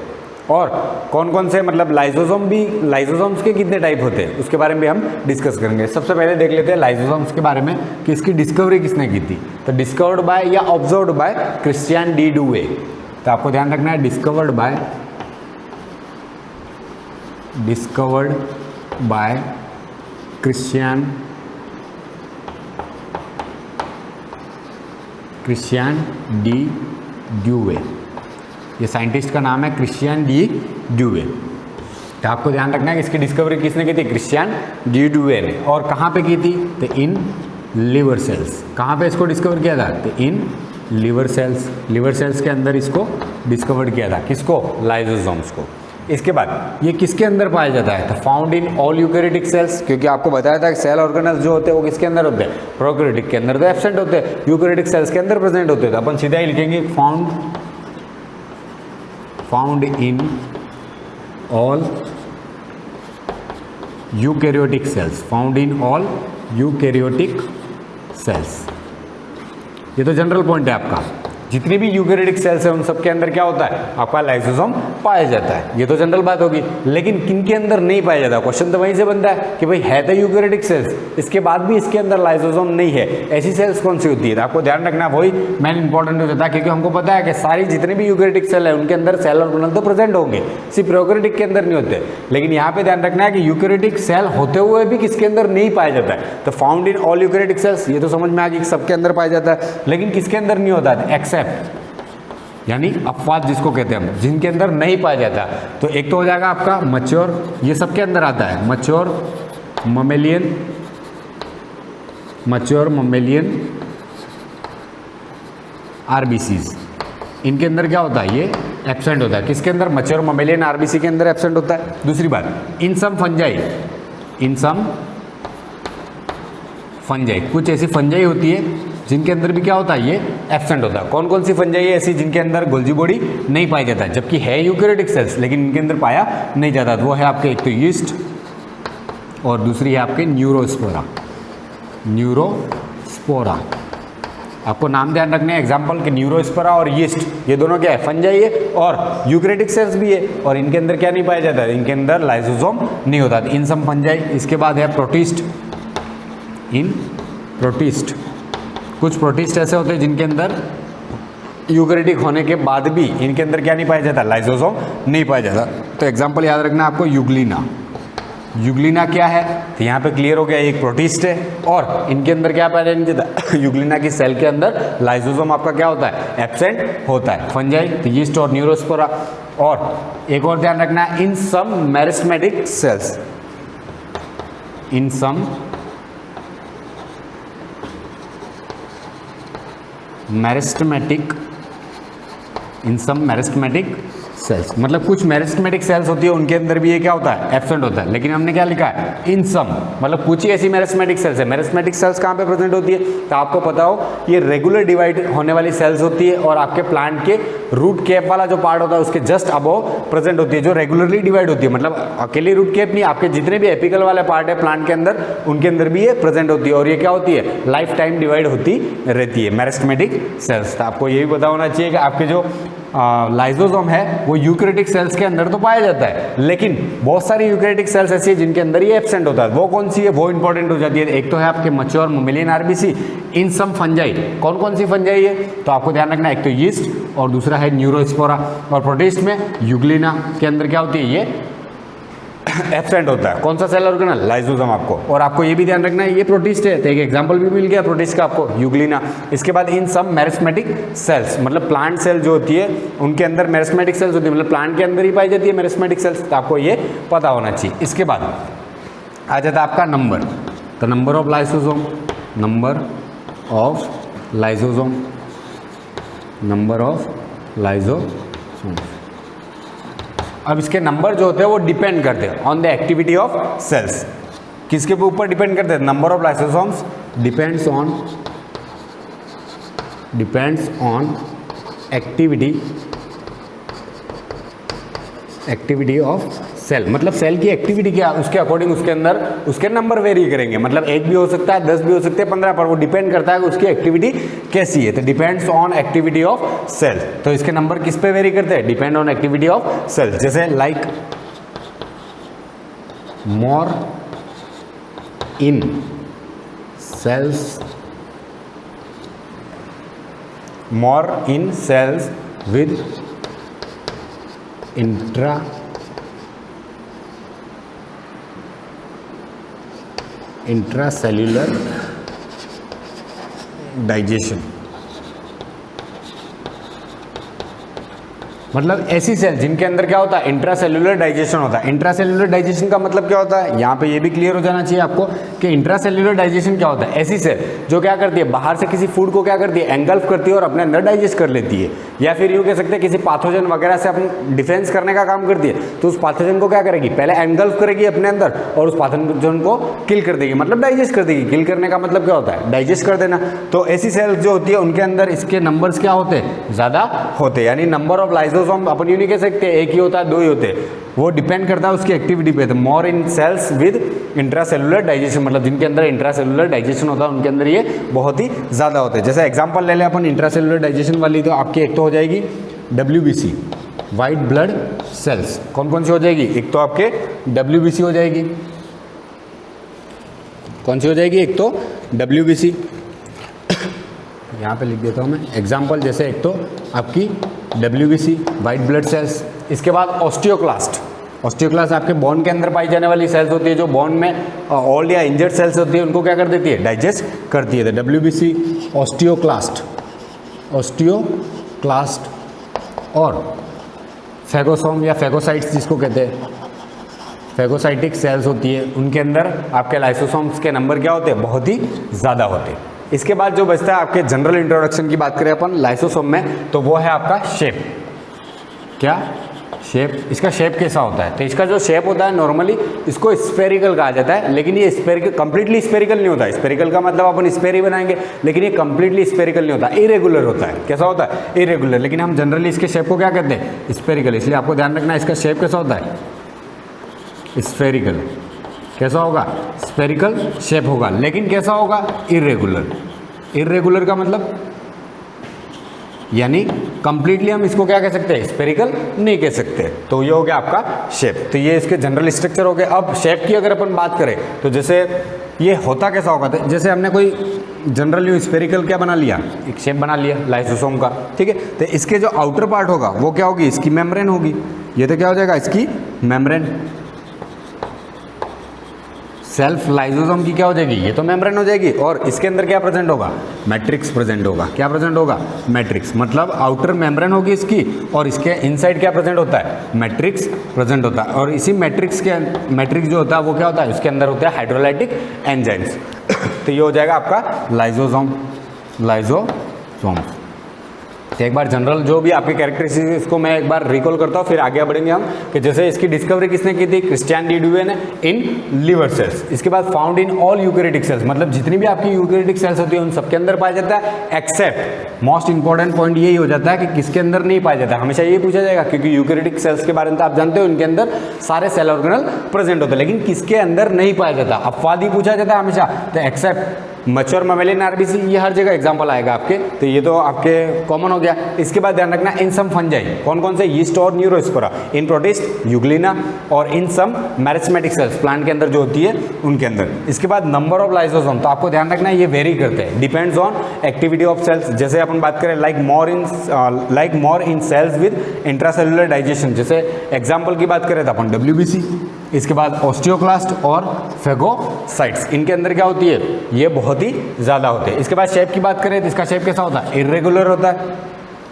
और कौन कौन से, मतलब लाइसोसोम्स के कितने टाइप होते हैं, उसके बारे में भी हम डिस्कस करेंगे। सबसे पहले देख लेते हैं लाइसोसोम्स के बारे में कि इसकी डिस्कवरी किसने की थी। तो डिस्कवर्ड बाय या ऑब्जर्व्ड बाय क्रिश्चियन डी डुवे। तो आपको ध्यान रखना है, डिस्कवर्ड बाय क्रिश्चियन डी डुवे। ये साइंटिस्ट का नाम है क्रिश्चियन डी डुवे। तो आपको ध्यान रखना है कि इसकी डिस्कवरी किसने की थी, क्रिश्चियन डी डुवे ने। और कहाँ पे की थी, तो इन लिवर सेल्स। कहाँ पे इसको डिस्कवर किया था, तो इन लिवर सेल्स के अंदर इसको डिस्कवर किया था, किसको, लाइसोसोम्स को। इसके बाद ये किसके अंदर पाया जाता है, तो found in all eukaryotic cells, क्योंकि आपको बताया था कि सेल ऑर्गेनल्स जो होते हैं वो किसके अंदर होते हैं, प्रोकैरियोटिक के अंदर तो एब्सेंट होते हैं, यूकैरियोटिक सेल्स के अंदर प्रेजेंट होते हैं। तो अपन सीधा ही लिखेंगे found in all eukaryotic cells, found in all eukaryotic cells. ये तो जनरल पॉइंट है आपका। जितनी भी यूकैरियोटिक सेल्स है उन सब के अंदर क्या होता है, आपका लाइसोसोम पाया जाता है। ये तो जनरल बात होगी, लेकिन किन के अंदर नहीं पाया जाता, क्वेश्चन तो वहीं से बनता है कि भाई है तो यूकैरियोटिक सेल्स, इसके बाद भी इसके अंदर लाइसोसोम नहीं है, ऐसी सेल्स कौन सी होती है। तो आपको ध्यान रखना, वही मेन इंपॉर्टेंट हो जाता है, क्योंकि हमको पता है कि सारी जितनी भी यूकैरियोटिक सेल है उनके अंदर सेल ऑर्गेनल तो प्रेजेंट होंगे, सिर्फ प्रोकैरियोटिक के अंदर नहीं होते। लेकिन यहाँ पे ध्यान रखना है कि यूकैरियोटिक सेल होते हुए भी किसके अंदर नहीं पाया जाता है। तो found in all eukaryotic cells, ये तो समझ में आ गई, सबके अंदर पाया जाता है, लेकिन किसके अंदर नहीं होता है, एक्सेप्ट, यानी अपवाद जिसको कहते हैं हम, जिनके अंदर नहीं पाया जाता। तो एक तो हो जाएगा आपका मैच्योर, ये सबके अंदर आता है, मैच्योर ममेलियन आरबीसीज, इनके अंदर क्या होता है, ये एब्सेंट होता है। किसके अंदर, मैच्योर ममेलियन आरबीसी के अंदर एब्सेंट होता है। दूसरी बात, इन सम फंजाई, कुछ ऐसी फंजाई होती है जिनके अंदर भी क्या होता है, ये एब्सेंट होता है। कौन कौन सी फंजाई है ऐसी जिनके अंदर गोल्जी बॉडी नहीं पाया जाता है, जबकि है यूकैरियोटिक सेल्स लेकिन इनके अंदर पाया नहीं जाता। तो वो है आपके, एक तो यीस्ट, और दूसरी है आपके न्यूरोस्पोरा। न्यूरोस्पोरा आपको नाम ध्यान रखने हैं एग्जाम्पल कि न्यूरोस्पोरा और यीस्ट ये दोनों क्या है, फंजाई है और यूकैरियोटिक सेल्स भी है, और इनके अंदर क्या नहीं पाया जाता है, इनके अंदर लाइसोसोम नहीं होता, इन सम फंजाई। इसके बाद है प्रोटिस्ट। इन प्रोटिस्ट कुछ प्रोटिस्ट ऐसे होते हैं जिनके अंदर यूकैरियोटिक होने के बाद भी इनके अंदर क्या नहीं पाया जाता, लाइसोसोम नहीं पाया जाता। तो एग्जाम्पल याद रखना आपको यूग्लिना। यूग्लिना क्या है, तो यहाँ पे क्लियर हो गया, एक प्रोटिस्ट है और इनके अंदर क्या पाया नहीं जाता, यूग्लिना की सेल के अंदर लाइसोसोम आपका क्या होता है, एब्सेंट होता है। फंजाई तो यीस्ट और न्यूरोस्पोरा। और एक और ध्यान रखना है, इन सम मेरिस्टेमेटिक सेल्स, इन सम मेरिस्टेमेटिक, इन सम मेरिस्टेमेटिक सेल्स, मतलब कुछ मेरिस्टेमेटिक सेल्स होती है उनके अंदर भी ये क्या होता है, एब्सेंट होता है। लेकिन हमने क्या लिखा है, इन सम, मतलब कुछ ही ऐसी मेरिस्टेमेटिक सेल्स है। मेरिस्टेमेटिक सेल्स कहाँ पे प्रेजेंट होती है, तो आपको पता हो ये रेगुलर डिवाइड होने वाली सेल्स होती है और आपके प्लांट के रूट कैप वाला जो पार्ट होता है उसके जस्ट अबव प्रेजेंट होती है, जो रेगुलरली डिवाइड होती है। मतलब अकेली रूट कैप नहीं, आपके जितने भी एपिकल वाले पार्ट है प्लांट के अंदर उनके अंदर भी ये प्रेजेंट होती है, और ये क्या होती है, लाइफ टाइम डिवाइड होती रहती है मेरिस्टेमेटिक सेल्स। तो आपको ये भी पता होना चाहिए कि आपके जो लाइसोसोम है वो यूकैरियोटिक सेल्स के अंदर तो पाया जाता है, लेकिन बहुत सारी यूकैरियोटिक सेल्स ऐसी है जिनके अंदर ये एब्सेंट होता है। वो कौन सी है, वो इंपॉर्टेंट हो जाती है। एक तो है आपके मैच्योर ममेलियन आरबीसी, इन सम फंजाई। कौन कौन सी फंजाई है, तो आपको ध्यान रखना, एक तो यीस्ट और दूसरा है न्यूरोस्पोरा। और प्रोटिस्ट में यूग्लिना के अंदर क्या होती है, ये एब्सेंट होता है। कौन सा सेल ऑर्गेनल, लाइसोसोम आपको। और आपको ये भी ध्यान रखना है ये प्रोटिस्ट है, तो एक एग्जांपल भी मिल गया प्रोटिस्ट का आपको, यूग्लिना। इसके बाद इन सम मेरिस्टेमेटिक सेल्स, मतलब प्लांट सेल जो होती है उनके अंदर मेरिस्टेमेटिक सेल्स होती है, मतलब प्लांट के अंदर ही पाई जाती है मेरिस्टेमेटिक सेल्स, तो आपको ये पता होना चाहिए। इसके बाद आ जाता है आपका नंबर, तो number of lysosome, number of lysosome, number of lysosome. अब इसके नंबर जो होते हैं वो डिपेंड करते हैं on the activity of cells. किसके ऊपर डिपेंड करते हैं, number of lysosomes depends on activity of cell. मतलब सेल की एक्टिविटी क्या, उसके अकॉर्डिंग उसके अंदर उसके नंबर वेरी करेंगे। मतलब 1 भी हो सकता है, 10 भी हो सकते हैं, 15, पर वो डिपेंड करता है कि उसकी एक्टिविटी कैसी है। तो depends on activity of cell. तो इसके नंबर किस पे वेरी करते हैं, depend on activity of cell. जैसे like more in cells with intracellular digestion. मतलब ऐसी सेल जिनके अंदर क्या होता है, इंट्रासेल्यूलर डाइजेशन होता है। इंट्रासेल्यूलर डाइजेशन का मतलब क्या होता है, यहाँ पे ये भी क्लियर हो जाना चाहिए आपको कि इंट्रासेल्यूलर डाइजेशन क्या होता है। ऐसी सेल जो क्या करती है, बाहर से किसी फूड को क्या करती है, एंगल्फ करती है और अपने अंदर डाइजेस्ट कर लेती है, या फिर यूँ कह सकते हैं किसी पैथोजन वगैरह से अपन डिफेंस करने का काम करती है। तो उस पैथोजन को क्या करेगी, पहले एंगल्फ करेगी अपने अंदर और उस पैथोजन को किल कर देगी, मतलब डाइजेस्ट कर देगी। किल करने का मतलब क्या होता है, डाइजेस्ट कर देना। तो ऐसी सेल्स जो होती है उनके अंदर इसके नंबर्स क्या होते हैं, ज़्यादा होते हैं। यानी नंबर ऑफ लाइसोसोम अपन यूँ नहीं कह सकते एक ही होता है, 2 ही होते हैं, वो डिपेंड करता है उसकी एक्टिविटी पे। तो मोर in cells with intracellular digestion, मतलब जिनके अंदर इंट्रासेल्यूलर डाइजेशन होता है उनके अंदर ये बहुत ही ज़्यादा होते हैं। जैसे एग्जांपल ले लें अपन इंट्रासेल्यूलर डाइजेशन वाली, तो आपकी एक तो हो जाएगी WBC, वाइट ब्लड सेल्स। कौन कौन सी हो जाएगी, एक तो आपके WBC हो जाएगी, कौन सी हो जाएगी, एक तो WBC, यहाँ पे लिख देता हूँ मैं एग्जाम्पल। जैसे एक तो आपकी WBC, वाइट ब्लड सेल्स। इसके बाद ऑस्टियोक्लास्ट। ऑस्टियोक्लास्ट आपके बोन के अंदर पाई जाने वाली सेल्स होती है, जो बोन में ओल्ड या इंजर्ड सेल्स होती है उनको क्या कर देती है, डाइजेस्ट करती है। तो WBC, ऑस्टियोक्लास्ट और फेगोसोम या फेगोसाइट्स जिसको कहते हैं, फेगोसाइटिक सेल्स होती है, उनके अंदर आपके लाइसोसोम्स के नंबर क्या होते हैं, बहुत ही ज़्यादा होते हैं। इसके बाद जो बचता है आपके जनरल इंट्रोडक्शन की बात करें अपन लाइसोसोम में, तो वो है आपका शेप। क्या शेप, इसका शेप कैसा होता है, तो इसका जो शेप होता है नॉर्मली इसको स्फेरिकल कहा जाता है, लेकिन ये स्फेरिकल कंप्लीटली स्फेरिकल नहीं होता है। स्फेरिकल का मतलब अपन स्फेयर ही बनाएंगे, लेकिन ये कंप्लीटली स्फेरिकल नहीं होता, इरेगुलर होता है। कैसा होता है, इरेगुलर। लेकिन हम जनरली इसके शेप को क्या कहते हैं, स्फेरिकल। इसलिए आपको ध्यान रखना है इसका शेप कैसा होता है, स्फेरिकल। कैसा होगा, स्फेरिकल शेप होगा, लेकिन कैसा होगा, इरेगुलर। इरेगुलर का मतलब यानी कंप्लीटली हम इसको क्या कह सकते हैं, स्फेरिकल नहीं कह सकते। तो ये हो गया आपका शेप। तो ये इसके जनरल स्ट्रक्चर हो गए। अब शेप की अगर अपन बात करें तो जैसे ये होता कैसा होगा, तो जैसे हमने कोई जनरली स्फेरिकल क्या बना लिया, एक शेप बना लिया लाइसोसोम का, ठीक है। तो इसके जो आउटर पार्ट होगा वो क्या होगी, इसकी मेम्ब्रेन होगी। ये तो क्या हो जाएगा, इसकी मेम्ब्रेन। सेल्फ लाइसोसोम की क्या हो जाएगी, ये तो मेम्ब्रेन हो जाएगी। और इसके अंदर क्या प्रेजेंट होगा, मैट्रिक्स प्रेजेंट होगा। क्या प्रेजेंट होगा, मैट्रिक्स। मतलब आउटर मेम्ब्रेन होगी इसकी, और इसके इनसाइड क्या प्रेजेंट होता है, मैट्रिक्स प्रेजेंट होता है। और इसी मैट्रिक्स जो होता है वो क्या होता है, उसके अंदर होता है हाइड्रोलाइटिक एंजाइम्स। तो ये हो जाएगा आपका लाइसोसोम। तो एक बार जनरल जो भी आपके कैरेक्टरिस्टिक्स को मैं एक बार रिकॉल करता हूँ, फिर आगे बढ़ेंगे हम। कि जैसे इसकी डिस्कवरी किसने की थी, क्रिस्टियन डी ड्यूवे ने, इन लिवर सेल्स। इसके बाद found in all eukaryotic cells, मतलब जितनी भी आपकी यूकैरियोटिक सेल्स होती है उन सबके अंदर पाया जाता है, एक्सेप्ट मोस्ट इंपॉर्टेंट पॉइंट यही हो जाता है कि किसके अंदर नहीं पाया जाता है। हमेशा ये पूछा जाएगा, क्योंकि यूकैरियोटिक सेल्स के बारे में तो आप जानते हो, इनके अंदर सारे सेल ऑर्गेनल प्रेजेंट होते हैं, लेकिन किसके अंदर नहीं पाया जाता, अपवाद ही पूछा जाता है हमेशा। तो एक्सेप्ट मैच्योर ममेलियन आरबीसी, ये हर जगह एग्जांपल आएगा आपके। तो ये तो आपके कॉमन हो गया। इसके बाद ध्यान रखना, इन सम फंजाई, कौन कौन से, यीस्ट और न्यूरोस्पोरा, इन प्रोटिस्ट, यूग्लिना, और इन सम मैरिस्मेटिक सेल्स, प्लांट के अंदर जो होती है उनके अंदर। इसके बाद नंबर ऑफ लाइसोसोम, तो आपको ध्यान रखना है ये वेरी करते हैं, depends on activity of cells. जैसे अपन बात करें like more in cells with intracellular digestion, जैसे एग्जाम्पल की बात करें तो अपन WBC। इसके बाद ऑस्टियोक्लास्ट और फेगोसाइट्स, इनके अंदर क्या होती है, ये बहुत ही ज़्यादा होते हैं। इसके बाद शेप की बात करें तो इसका शेप कैसा होता है, इरेगुलर होता है,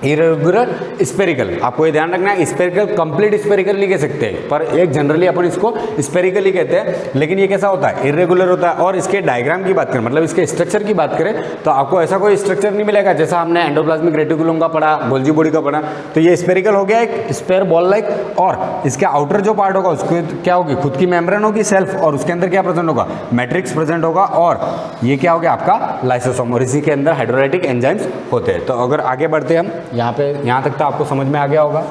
इरेगुलर स्पेरिकल। आपको ये ध्यान रखना है, स्पेरिकल कंप्लीट स्पेरिकल नहीं कह सकते, पर एक जनरली अपन इसको स्पेरिकल ही कहते हैं, लेकिन ये कैसा होता है, इरेगुलर होता है। और इसके डायग्राम की बात करें, मतलब इसके स्ट्रक्चर की बात करें, तो आपको ऐसा कोई स्ट्रक्चर नहीं मिलेगा जैसा हमने एंडोप्लाज्मिक रेटिकुलम का पढ़ा, गोल्जी बॉडी का पढ़ा। तो ये स्पेरिकल हो गया, एक स्पेयर बॉल लाइक। और इसके आउटर जो पार्ट होगा उसको क्या होगी, खुद की मेम्ब्रेन होगी सेल्फ, और उसके अंदर क्या प्रेजेंट होगा, मैट्रिक्स प्रेजेंट होगा। और ये क्या हो गया आपका लाइसोसोम, और इसी के अंदर हाइड्रोलाइटिक एंजाइम्स होते हैं। तो अगर आगे बढ़ते हम यहाँ तक तो आपको समझ में आ गया होगा।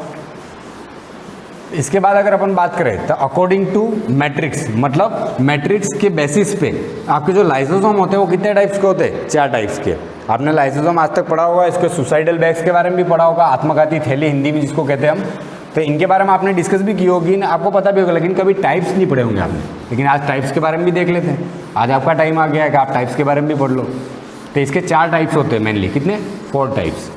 इसके बाद अगर अपन बात करें तो अकॉर्डिंग टू मैट्रिक्स, मतलब मैट्रिक्स के बेसिस पे आपके जो लाइसोसोम होते हैं वो कितने टाइप्स के होते हैं, 4 टाइप्स के। आपने लाइसोसोम आज तक पढ़ा होगा, इसके सुसाइडल बैग्स के बारे में भी पढ़ा होगा, आत्मघाती थैली हिंदी में जिसको कहते हैं हम। तो इनके बारे में आपने डिस्कस भी की होगी, आपको पता भी होगा, लेकिन कभी टाइप्स नहीं पढ़े होंगे आपने। लेकिन आज टाइप्स के बारे में भी देख लेते हैं। आज आपका टाइम आ गया है कि आप टाइप्स के बारे में भी पढ़ लो। तो इसके 4 टाइप्स होते हैं मेनली, कितने, 4 टाइप्स।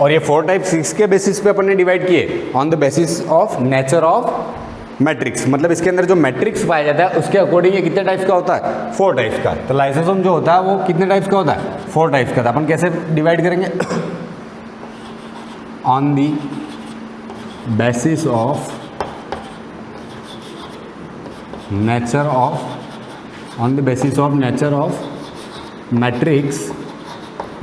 और ये 4 टाइप 6 के बेसिस पे अपन ने डिवाइड किए, on the basis of nature of matrix. मतलब इसके अंदर जो मैट्रिक्स पाया जाता है उसके अकॉर्डिंग ये कितने टाइप्स का होता है, 4 टाइप्स का। तो लाइसोसोम जो होता है वो कितने टाइप्स का होता है, 4 टाइप्स का। तो अपन कैसे डिवाइड करेंगे, on the basis of nature of matrix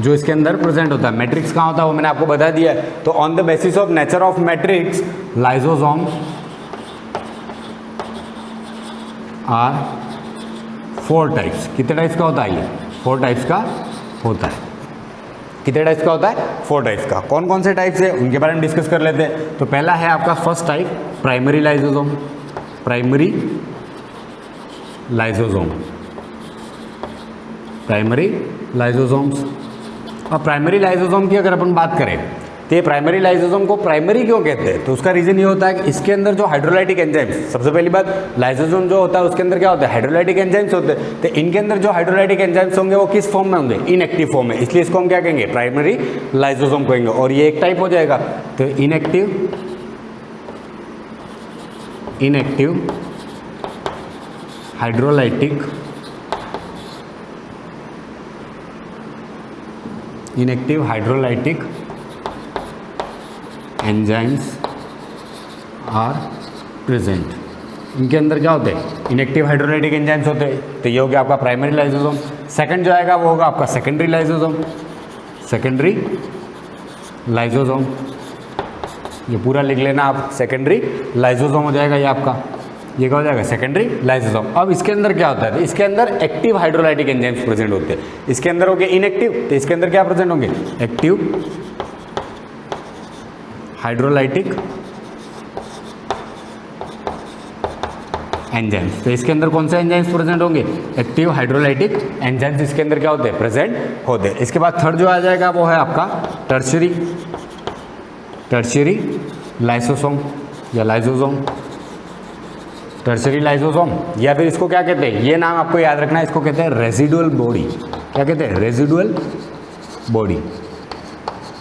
जो इसके अंदर प्रेजेंट होता है। मैट्रिक्स कहाँ होता है वो मैंने आपको बता दिया है। तो on the basis of nature of matrix lysosome are 4 types. कितने टाइप्स का होता है ये, 4 टाइप्स का होता है। कितने टाइप्स का होता है, 4 टाइप्स का। कौन कौन से टाइप्स है उनके बारे में डिस्कस कर लेते हैं। तो पहला है आपका first type, primary lysosome. Primary lysosomes. और प्राइमरी लाइसोसोम की अगर अपन बात करें तो ये प्राइमरी लाइसोसोम को प्राइमरी क्यों कहते हैं, तो उसका रीजन ये होता है कि इसके अंदर जो हाइड्रोलाइटिक एंजाइम्स, सबसे पहली बात लाइसोसोम जो होता है उसके अंदर क्या होता है, हाइड्रोलाइटिक एंजाइम्स होते हैं। तो इनके अंदर जो हाइड्रोलाइटिक एंजाइम्स होंगे वो किस फॉर्म में होंगे, इनएक्टिव फॉर्म में, इसलिए इसको हम क्या कहेंगे, प्राइमरी लाइसोसोम कहेंगे। और ये एक टाइप हो जाएगा। तो inactive hydrolytic enzymes are present. इनके अंदर क्या होते हैं, इनएक्टिव हाइड्रोलाइटिक एंजाइम्स होते हैं। तो ये हो गया आपका प्राइमरी लाइसोसोम। सेकंड जो आएगा वो होगा आपका सेकेंडरी लाइसोसोम। ये पूरा लिख लेना आप, सेकेंडरी लाइसोसोम हो जाएगा ये आपका। ये क्या हो जाएगा, सेकेंडरी लाइसोसोम। अब इसके अंदर क्या होता है, तो इसके अंदर एक्टिव हाइड्रोलाइटिक एंजाइम्स प्रेजेंट होते हैं। इसके अंदर हो गए इनएक्टिव, तो इसके अंदर क्या प्रेजेंट होंगे, एक्टिव हाइड्रोलाइटिक एंजाइम्स। तो इसके अंदर कौन से एंजाइम्स प्रेजेंट होंगे? एक्टिव हाइड्रोलाइटिक एंजाइम्स इसके अंदर क्या होते हैं? प्रेजेंट होते हैं। इसके बाद थर्ड जो आ जाएगा वो है आपका टर्शियरी लाइसोसोम या लाइसोसोम, टर्शियरी लाइसोसोम, या फिर इसको क्या कहते हैं? ये नाम आपको याद रखना है, इसको कहते हैं रेजिडुअल बॉडी। क्या कहते हैं? रेजिडुअल बॉडी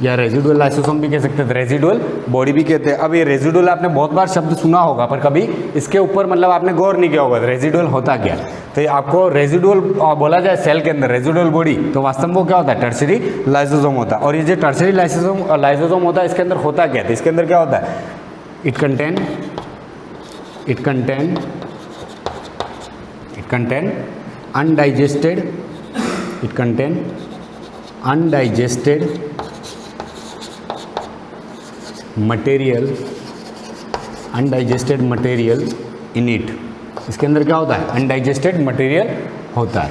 या रेजिडुअल लाइसोसोम भी कह सकते हैं, रेजिडुअल बॉडी भी कहते हैं। अब ये रेजिडुअल आपने बहुत बार शब्द सुना होगा पर कभी इसके ऊपर मतलब आपने गौर नहीं किया होगा रेजिडुअल होता क्या। तो ये आपको रेजिडुअल बोला जाए सेल के अंदर रेजिडुअल बॉडी, तो वास्तव में वो क्या होता है? टर्शियरी लाइसोसोम होता है। और ये जो टर्शियरी लाइसोसोम होता है इसके अंदर होता क्या है? इसके अंदर क्या होता है? It contain undigested material in it. इसके अंदर क्या होता है? अनडाइजेस्टेड मटेरियल होता है,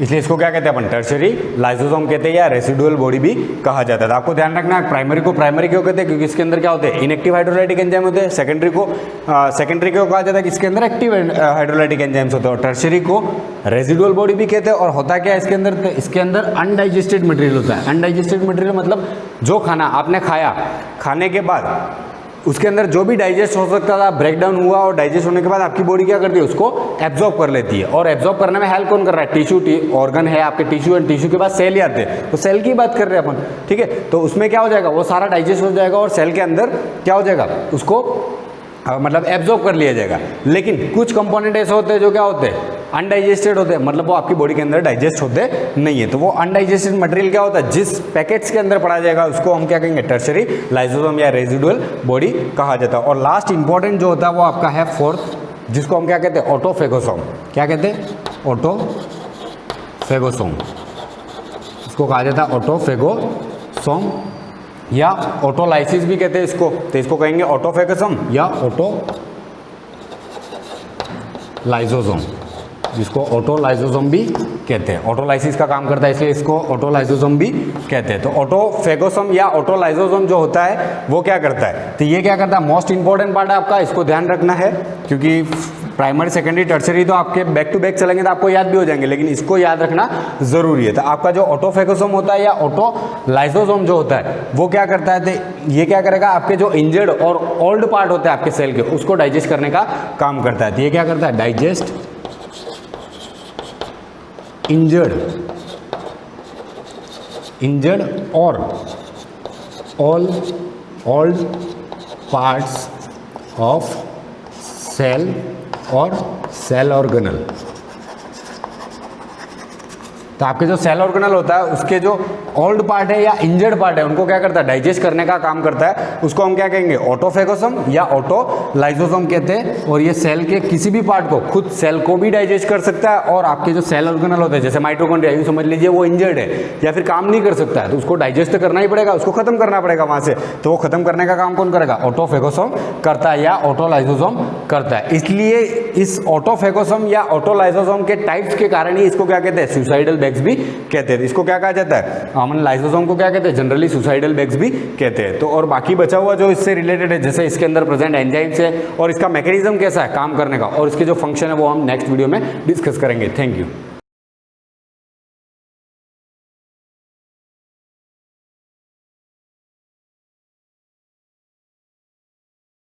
इसलिए इसको क्या कहते हैं अपन? टर्शियरी लाइसोसोम कहते हैं या रेसिडुअल बॉडी भी कहा जाता है। तो आपको ध्यान रखना है प्राइमरी को प्राइमरी क्यों कहते हैं? क्योंकि इसके अंदर क्या होते हैं? इनएक्टिव हाइड्रोलाइटिक एंजाइम होते हैं। सेकेंडरी को कहा जाता है कि इसके अंदर एक्टिव हाइड्रोलाइटिक एंजाइम्स होते हैं। और टर्शियरी को रेसिडुअल बॉडी भी कहते हैं। और होता क्या है इसके अंदर? तो इसके अंदर अनडाइजेस्टेड मटेरियल होता है। अनडाइजेस्टेड मटेरियल मतलब जो खाना आपने खाया, खाने के बाद उसके अंदर जो भी डाइजेस्ट हो सकता था ब्रेक डाउन हुआ, और डाइजेस्ट होने के बाद आपकी बॉडी क्या करती है? उसको एब्जॉर्ब कर लेती है। और एब्जॉर्ब करने में हेल्प कौन कर रहा है? टिश्यू, ऑर्गन है आपके टिश्यू, एंड टिश्यू के बाद सेल ही आते हैं, तो सेल की बात कर रहे हैं अपन, ठीक है। तो उसमें क्या हो जाएगा? वो सारा डाइजेस्ट हो जाएगा और सेल के अंदर क्या हो जाएगा? उसको मतलब एब्जॉर्ब कर लिया जाएगा। लेकिन कुछ कंपोनेंट ऐसे होते हैं जो क्या होते हैं? अनडाइजेस्टेड होते हैं, मतलब वो आपकी बॉडी के अंदर डाइजेस्ट होते नहीं है। तो वो अनडाइजेस्टेड मटेरियल क्या होता है? जिस पैकेट्स के अंदर पड़ा जाएगा उसको हम क्या कहेंगे? टर्शियरी लाइसोसोम या रेजिडुअल बॉडी कहा जाता है। और लास्ट इंपॉर्टेंट जो होता है वो आपका है फोर्थ, जिसको हम क्या कहते हैं? ऑटोफेगोसोम। क्या कहते हैं? ऑटोफेगोसोम, इसको कहा जाता है ऑटोफेगोसोम या ऑटोलाइसिस भी कहते हैं इसको। तो इसको कहेंगे ऑटोफेगोसोम या ऑटोलाइसोसोम, जिसको ऑटोलाइसोसोम भी कहते हैं। ऑटोलाइसिस का काम करता है इसलिए इसको ऑटोलाइसोसोम भी कहते हैं। तो ऑटोफेगोसोम या ऑटोलाइसोसोम जो होता है वो क्या करता है? तो ये क्या करता है? मोस्ट इंपॉर्टेंट पार्ट है आपका, इसको ध्यान रखना है, क्योंकि प्राइमरी सेकेंडरी टर्शियरी तो आपके बैक टू बैक चलेंगे तो आपको याद भी हो जाएंगे, लेकिन इसको याद रखना जरूरी है। तो आपका जो ऑटोफेगोसोम होता है या ऑटोलाइसोसोम जो होता है वो क्या करता है? तो ये क्या करेगा? आपके जो इंजर्ड और ओल्ड पार्ट होते हैं आपके सेल के, उसको डाइजेस्ट करने का काम करता है। तो ये क्या करता है? डाइजेस्ट इंजर्ड और all old parts of cell और सेल ऑर्गेनल। तो आपके जो सेल ऑर्गेनल होता है उसके जो ओल्ड पार्ट है या इंजर्ड पार्ट है उनको क्या करता है? डाइजेस्ट करने का काम करता है। उसको हम क्या कहेंगे? ऑटोफेगोसोम या ऑटोलाइसोसोम कहते हैं। और ये सेल के किसी भी पार्ट को, खुद सेल को भी डाइजेस्ट कर सकता है, और आपके जो सेल ऑर्गेनल होते हैं जैसे माइटोकॉन्ड्रिया, यूँ समझ लीजिए वो इंजर्ड है या फिर काम नहीं कर सकता है, तो उसको डाइजेस्ट करना ही पड़ेगा, उसको खत्म करना पड़ेगा वहाँ से। तो वो खत्म करने का काम कौन करेगा? ऑटोफेगोसोम करता है या ऑटोलाइसोसोम करता है। इसलिए इस ऑटोफेगोसोम या ऑटोलाइसोसोम के टाइप्स के कारण ही इसको क्या कहते हैं? सुसाइडल बैग्स भी कहते हैं। इसको क्या कहा जाता है? अमन लाइसोसोम को क्या कहते हैं? जनरली सुसाइडल बैग्स भी कहते हैं। तो और बाकी बचा हुआ जो इससे रिलेटेड है, जैसे इसके अंदर प्रेजेंट एंजाइम्स है और इसका मैकेनिज्म कैसा है काम करने का, और इसके जो फंक्शन है वो हम नेक्स्ट वीडियो में डिस्कस करेंगे। Thank you.